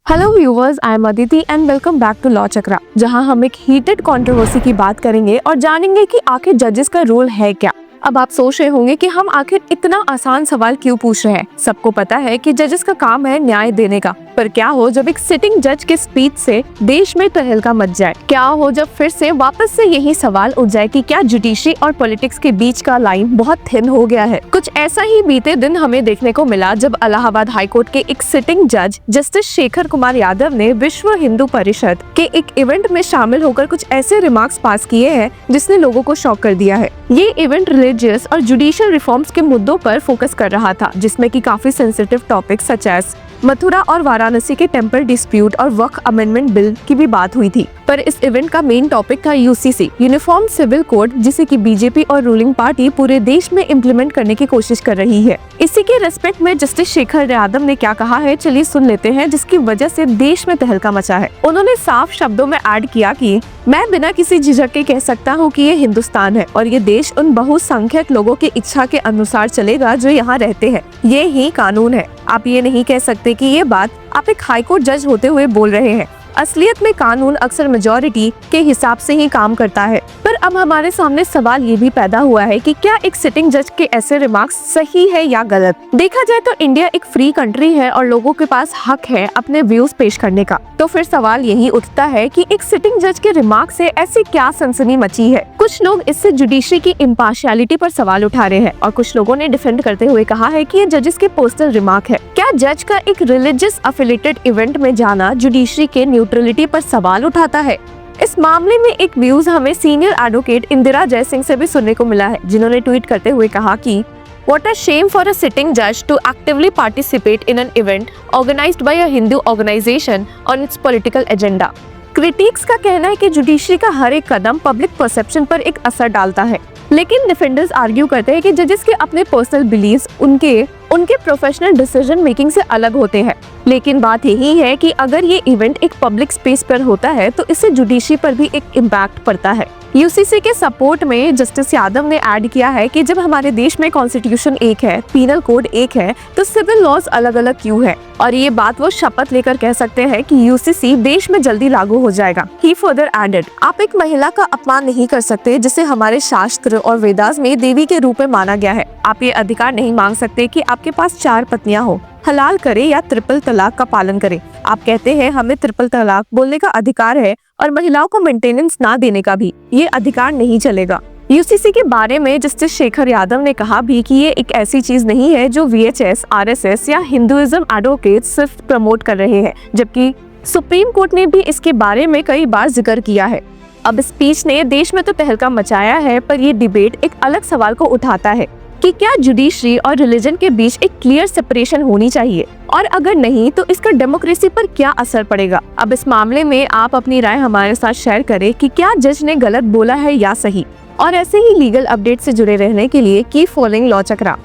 Hello viewers, I am Aditi and welcome back to law Chakra, जहां हम एक हीटेड कंट्रोवर्सी की बात करेंगे और जानेंगे कि आखिर जजेस का रोल है क्या। अब आप सोच रहे होंगे कि हम आखिर इतना आसान सवाल क्यों पूछ रहे हैं। सबको पता है कि जजेस का काम है न्याय देने का, पर क्या हो जब एक सिटिंग जज के स्पीच से देश में तहलका मच जाए? क्या हो जब फिर से वापस से यही सवाल उठ जाए कि क्या जुडिशरी और पॉलिटिक्स के बीच का लाइन बहुत थिन हो गया है? कुछ ऐसा ही बीते दिन हमें देखने को मिला जब इलाहाबाद हाईकोर्ट के एक सिटिंग जज जस्टिस शेखर कुमार यादव ने विश्व हिंदू परिषद के एक इवेंट में शामिल होकर कुछ ऐसे रिमार्क्स पास किए हैं जिसने लोगों को शॉक कर दिया है। ये इवेंट रिलीजियस और जुडिशियल रिफॉर्म्स के मुद्दों पर फोकस कर रहा था, जिसमें कि काफी sensitive topics such as Mathura और वाराणसी के टेम्पल डिस्प्यूट और वक्फ अमेंडमेंट बिल की भी बात हुई थी। पर इस इवेंट का मेन टॉपिक था यूसीसी, यूनिफॉर्म सिविल कोड, जिसे कि बीजेपी और रूलिंग पार्टी पूरे देश में इम्प्लीमेंट करने की कोशिश कर रही है। इसी के रेस्पेक्ट में जस्टिस शेखर यादव ने क्या कहा है, चलिए सुन लेते हैं, जिसकी वजह से देश में तहलका मचा है। उन्होंने साफ शब्दों में ऐड किया कि मैं बिना किसी झिझक के कह सकता हूँ कि ये हिंदुस्तान है और ये देश उन बहुसंख्यक लोगों की इच्छा के अनुसार चलेगा जो यहाँ रहते हैं। ये ही कानून है। आप ये नहीं कह सकते कि ये बात आप एक हाईकोर्ट जज होते हुए बोल रहे हैं। असलियत में कानून अक्सर मेजॉरिटी के हिसाब से ही काम करता है। पर अब हमारे सामने सवाल ये भी पैदा हुआ है कि क्या एक सिटिंग जज के ऐसे रिमार्क्स सही है या गलत? देखा जाए तो इंडिया एक फ्री कंट्री है और लोगों के पास हक है अपने व्यूज पेश करने का। तो फिर सवाल यही उठता है कि एक सिटिंग जज के रिमार्क से ऐसी क्या सनसनी मची है? कुछ लोग इससे जुडिशरी की इम्पार्शियलिटी पर सवाल उठा रहे हैं और कुछ लोगों ने डिफेंड करते हुए कहा है कि ये जजेस के पर्सनल रिमार्क है। क्या जज का एक रिलीजियस अफिलिएटेड इवेंट में जाना जुडिशरी के न्यूट्रलिटी पर सवाल उठाता है? इस मामले में एक व्यूज हमें सीनियर एडवोकेट इंदिरा जयसिंह से भी सुनने को मिला है, जिन्होंने ट्वीट करते हुए कहा कि What a shame for a sitting judge to actively participate in an event organized by a Hindu organization on its political agenda. Critics का कहना है कि जुडिशरी का हर एक कदम पब्लिक परसेप्शन पर एक असर डालता है, लेकिन डिफेंडर्स आर्ग्यू करते हैं कि जजेस के अपने पर्सनल बिलीव्स उनके प्रोफेशनल डिसीजन मेकिंग से अलग होते हैं। लेकिन बात यही है कि अगर ये इवेंट एक पब्लिक स्पेस पर होता है तो इससे जुडिशरी पर भी एक इम्पैक्ट पड़ता है। यूसीसी के सपोर्ट में जस्टिस यादव ने ऐड किया है कि जब हमारे देश में कॉन्स्टिट्यूशन एक है, पीनल कोड एक है, तो सिविल लॉज अलग अलग क्यों है? और ये बात वो शपथ लेकर कह सकते हैं कि यूसीसी देश में जल्दी लागू हो जाएगा। ही फर्दर एडेड, आप एक महिला का अपमान नहीं कर सकते जिसे हमारे शास्त्र और वेदास में देवी के रूप में माना गया है। आप ये अधिकार नहीं मांग सकते कि आपके पास 4 पत्नियां हो, हलाल करे या ट्रिपल तलाक का पालन करे। आप कहते हैं हमें ट्रिपल तलाक बोलने का अधिकार है और महिलाओं को मेंटेनेंस ना देने का भी, ये अधिकार नहीं चलेगा। यूसीसी के बारे में जस्टिस शेखर यादव ने कहा भी कि ये एक ऐसी चीज नहीं है जो वीएचएस, आरएसएस या हिंदुइज्म एडवोकेट सिर्फ प्रमोट कर रहे हैं, जबकि सुप्रीम कोर्ट ने भी इसके बारे में कई बार जिक्र किया है। अब स्पीच ने देश में तो तहलका मचाया है, पर ये डिबेट एक अलग सवाल को उठाता है कि क्या जुडिशरी और रिलीजन के बीच एक क्लियर सेपरेशन होनी चाहिए, और अगर नहीं तो इसका डेमोक्रेसी पर क्या असर पड़ेगा? अब इस मामले में आप अपनी राय हमारे साथ शेयर करें कि क्या जज ने गलत बोला है या सही। और ऐसे ही लीगल अपडेट से जुड़े रहने के लिए कीप फॉलोइंग लॉ चक्रा।